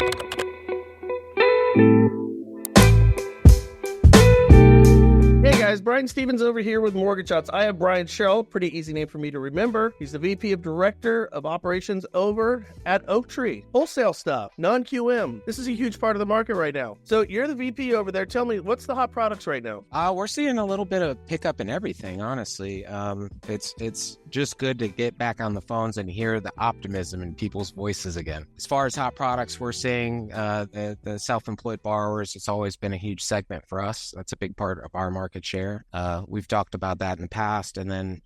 Hey guys, Brian Stevens over here with Mortgage Shots. I have Brian Sherrill, pretty easy name for me to remember. He's the VP of Director of Operations over at Oaktree. Wholesale stuff, non-QM. This is a huge part of the market right now. So you're the VP over there. Tell me, what's the hot products right now? We're seeing a little bit of pickup in everything, honestly. It's just good to get back on the phones and hear the optimism in people's voices again. As far as hot products, we're seeing the self-employed borrowers. It's always been a huge segment for us. That's a big part of our market share. We've talked about that in the past, and then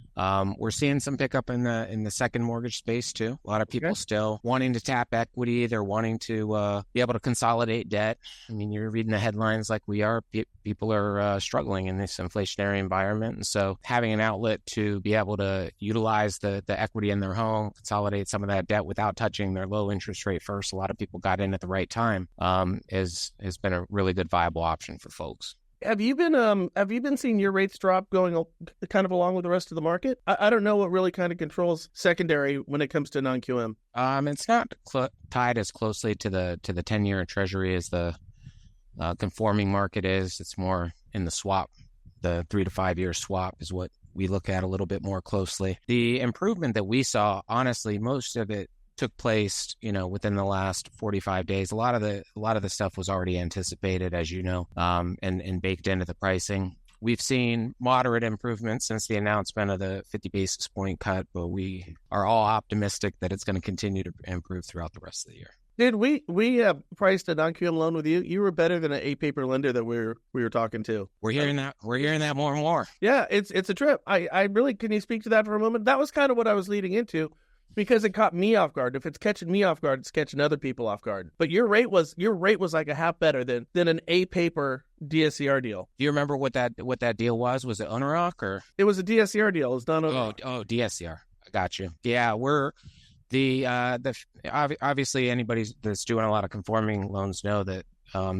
we're seeing some pickup in the second mortgage space too. A lot of people still wanting to tap equity. They're wanting to be able to consolidate debt. I mean, you're reading the headlines like we are. People are struggling in this inflationary environment, and so having an outlet to be able to utilize the equity in their home, consolidate some of that debt without touching their low interest rate first. A lot of people got in at the right time. Has been a really good viable option for folks. Have you been seeing your rates drop going kind of along with the rest of the market? I don't know what really kind of controls secondary when it comes to non-QM. It's not tied as closely to the 10-year Treasury as the conforming market is. It's more in the swap. The 3 to 5 year swap is what we look at a little bit more closely. The improvement that we saw, honestly, most of it took place, within the last 45 days. A lot of the stuff was already anticipated, as you know, and baked into the pricing. We've seen moderate improvements since the announcement of the 50 basis point cut, but we are all optimistic that it's going to continue to improve throughout the rest of the year. Dude, we priced a non-QM loan with you. You were better than an A-paper lender that we were talking to. We're hearing that more and more. Yeah, it's a trip. I really, can you speak to that for a moment? That was kind of what I was leading into, because it caught me off guard. If it's catching me off guard, it's catching other people off guard. But your rate was like a half better than an A-paper DSCR deal. Do you remember what that deal was? Was it Owner-Rock or? It was a DSCR deal. It's not Owner-Rock. Oh, DSCR. I got you. Yeah, we're obviously anybody that's doing a lot of conforming loans know that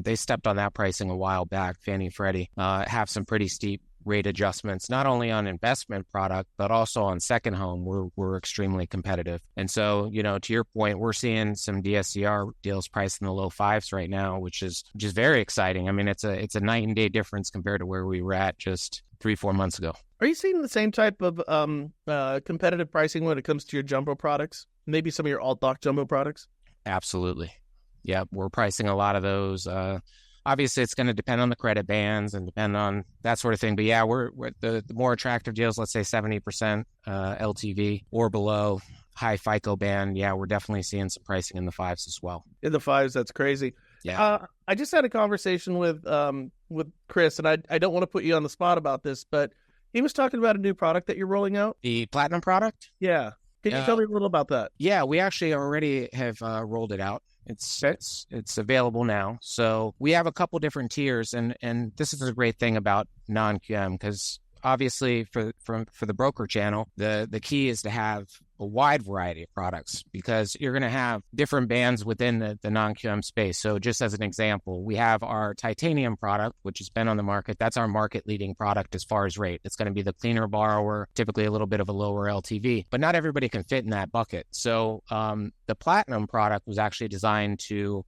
they stepped on that pricing a while back. Fannie and Freddie have some pretty steep rate adjustments, not only on investment product, but also on second home. We're extremely competitive. And so, to your point, we're seeing some DSCR deals priced in the low fives right now, which is very exciting. I mean, it's a night and day difference compared to where we were at just 3-4 months ago. Are you seeing the same type of competitive pricing when it comes to your jumbo products? Maybe some of your alt-doc jumbo products? Absolutely. Yeah, we're pricing a lot of those. Obviously, it's going to depend on the credit bands and depend on that sort of thing. But yeah, we're the more attractive deals, let's say 70% LTV or below, high FICO band. Yeah, we're definitely seeing some pricing in the fives as well. In the fives, that's crazy. Yeah. I just had a conversation with Chris, and I don't want to put you on the spot about this, but he was talking about a new product that you're rolling out. The Platinum product? Yeah. Can you tell me a little about that? Yeah, we actually already have rolled it out. It's available now. So we have a couple different tiers, and this is a great thing about non-QM, because obviously for the broker channel, the key is to have a wide variety of products, because you're going to have different bands within the non-QM space. So just as an example, we have our titanium product, which has been on the market. That's our market leading product as far as rate. It's going to be the cleaner borrower, typically a little bit of a lower LTV, but not everybody can fit in that bucket. So the Platinum product was actually designed to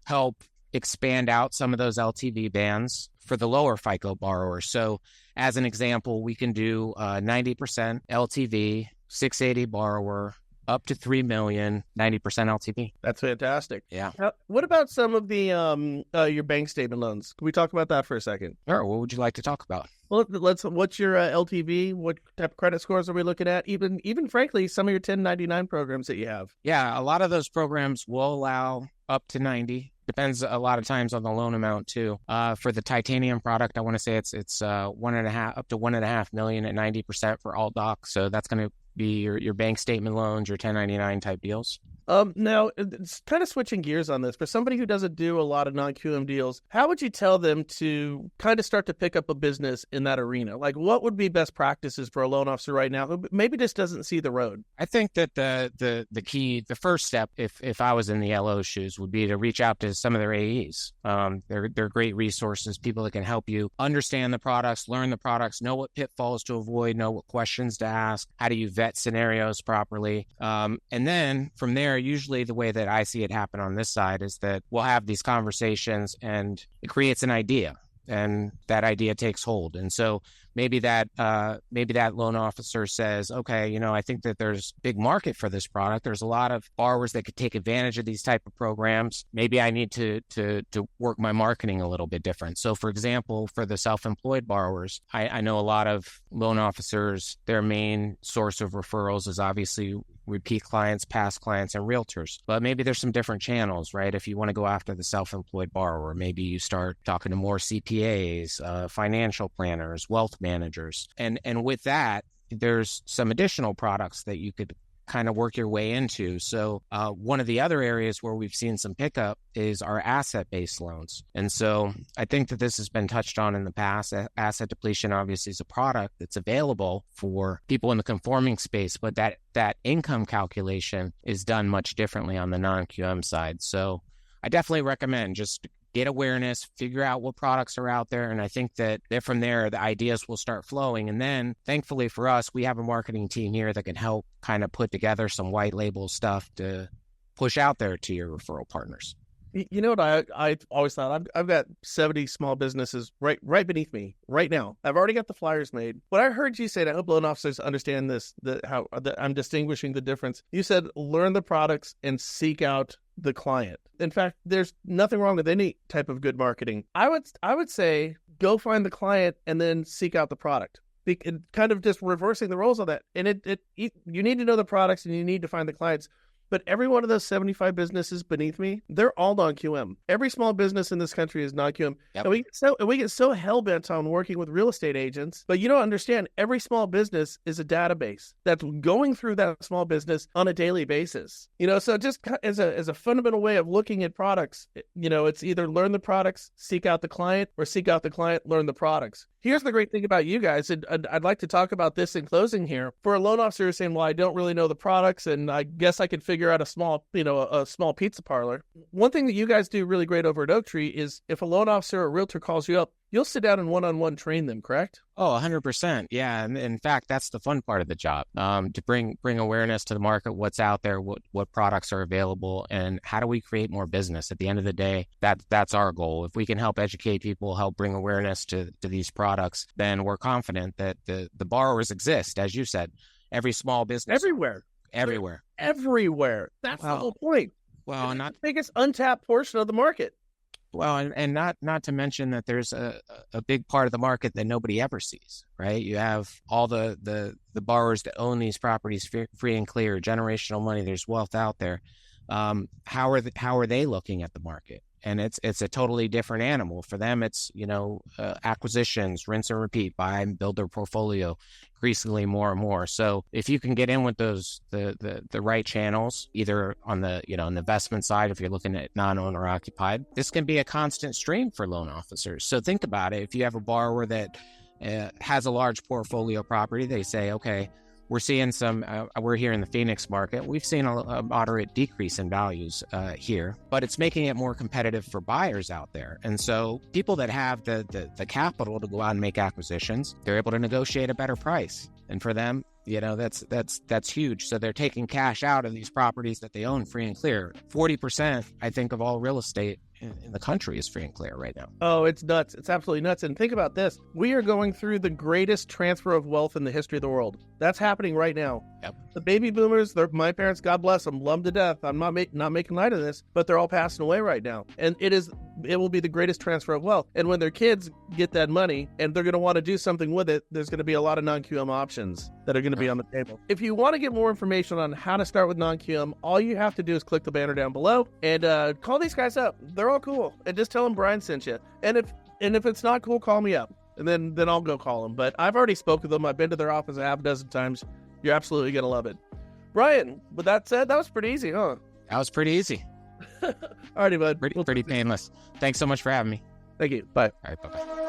help expand out some of those LTV bands for the lower FICO borrowers. So as an example, we can do 90% LTV, 680 borrower, up to $3 million, 90% LTV. That's fantastic. Yeah. What about some of the your bank statement loans? Can we talk about that for a second? Sure. What would you like to talk about? Well, what's your LTV? What type of credit scores are we looking at? Even frankly, some of your 1099 programs that you have. Yeah, a lot of those programs will allow up to 90. Depends a lot of times on the loan amount too. For the titanium product, I want to say it's up to $1.5 million at 90% for alt doc. So that's going to be your bank statement loans, your 1099 type deals. Now, it's kind of switching gears on this. For somebody who doesn't do a lot of non-QM deals, how would you tell them to kind of start to pick up a business in that arena? Like, what would be best practices for a loan officer right now who maybe just doesn't see the road? I think that the key, the first step, if I was in the LO's shoes, would be to reach out to some of their AEs. They're great resources, people that can help you understand the products, learn the products, know what pitfalls to avoid, know what questions to ask, how do you vet vet scenarios properly. And then from there, usually the way that I see it happen on this side is that we'll have these conversations and it creates an idea. And that idea takes hold. And so maybe that loan officer says, okay, I think that there's big market for this product. There's a lot of borrowers that could take advantage of these type of programs. Maybe I need to work my marketing a little bit different. So for example, for the self-employed borrowers, I know a lot of loan officers, their main source of referrals is obviously repeat clients, past clients, and realtors. But maybe there's some different channels, right? If you want to go after the self-employed borrower, maybe you start talking to more CPAs, financial planners, wealth managers. And with that, there's some additional products that you could kind of work your way into. So one of the other areas where we've seen some pickup is our asset-based loans. And so I think that this has been touched on in the past. Asset depletion obviously is a product that's available for people in the conforming space, but that income calculation is done much differently on the non-QM side. So I definitely recommend just get awareness, figure out what products are out there. And I think that from there, the ideas will start flowing. And then thankfully for us, we have a marketing team here that can help kind of put together some white label stuff to push out there to your referral partners. You know what I always thought? I've got 70 small businesses right beneath me right now. I've already got the flyers made. What I heard you say, and I hope loan officers understand this, how I'm distinguishing the difference. You said learn the products and seek out the client. In fact, there's nothing wrong with any type of good marketing. I would say go find the client and then seek out the product. Kind of just reversing the roles of that. And you need to know the products and you need to find the clients. But every one of those 75 businesses beneath me, they're all non-QM. Every small business in this country is non-QM. Yep. And we get so hell-bent on working with real estate agents, but you don't understand, every small business is a database that's going through that small business on a daily basis. So just as a fundamental way of looking at products, it's either learn the products, seek out the client, or seek out the client, learn the products. Here's the great thing about you guys, and I'd like to talk about this in closing here. For a loan officer saying, well, I don't really know the products, and I guess I could figure out a small pizza parlor. One thing that you guys do really great over at Oaktree is if a loan officer or realtor calls you up, you'll sit down and one-on-one train them, correct? Oh, 100%. Yeah. And in fact, that's the fun part of the job, to bring awareness to the market, what's out there, what products are available, and how do we create more business? At the end of the day, that's our goal. If we can help educate people, help bring awareness to these products, then we're confident that the borrowers exist, as you said, every small business. Everywhere. That's the whole point. Well, and not the biggest untapped portion of the market. Well, and not to mention that there's a big part of the market that nobody ever sees, right? You have all the borrowers that own these properties free and clear, generational money. There's wealth out there. How are they looking at the market? And it's a totally different animal. For them, it's, acquisitions, rinse and repeat, buy and build their portfolio increasingly more and more. So if you can get in with those, the right channels, either on the, on the investment side, if you're looking at non-owner occupied, this can be a constant stream for loan officers. So think about it. If you have a borrower that has a large portfolio property, they say, okay, we're seeing we're here in the Phoenix market. We've seen a moderate decrease in values here, but it's making it more competitive for buyers out there. And so people that have the capital to go out and make acquisitions, they're able to negotiate a better price. And for them, that's huge. So they're taking cash out of these properties that they own free and clear. 40%, I think, of all real estate in the country is free and clear right now. Oh, it's nuts. It's absolutely nuts. And think about this. We are going through the greatest transfer of wealth in the history of the world. That's happening right now. Yep. The baby boomers, my parents, God bless them, love them to death. I'm not making light of this, but they're all passing away right now. And it will be the greatest transfer of wealth. And when their kids get that money and they're going to want to do something with it, there's going to be a lot of non-QM options that are going to be on the table. If you want to get more information on how to start with non-QM, all you have to do is click the banner down below and call these guys up. They're all cool. And just tell them Brian sent you. And if it's not cool, call me up. And then I'll go call them. But I've already spoken to them. I've been to their office a half a dozen times. You're absolutely going to love it. Brian, with that said, that was pretty easy, huh? That was pretty easy. Alrighty, bud. Pretty painless. Thanks so much for having me. Thank you. Bye. All right, bye-bye.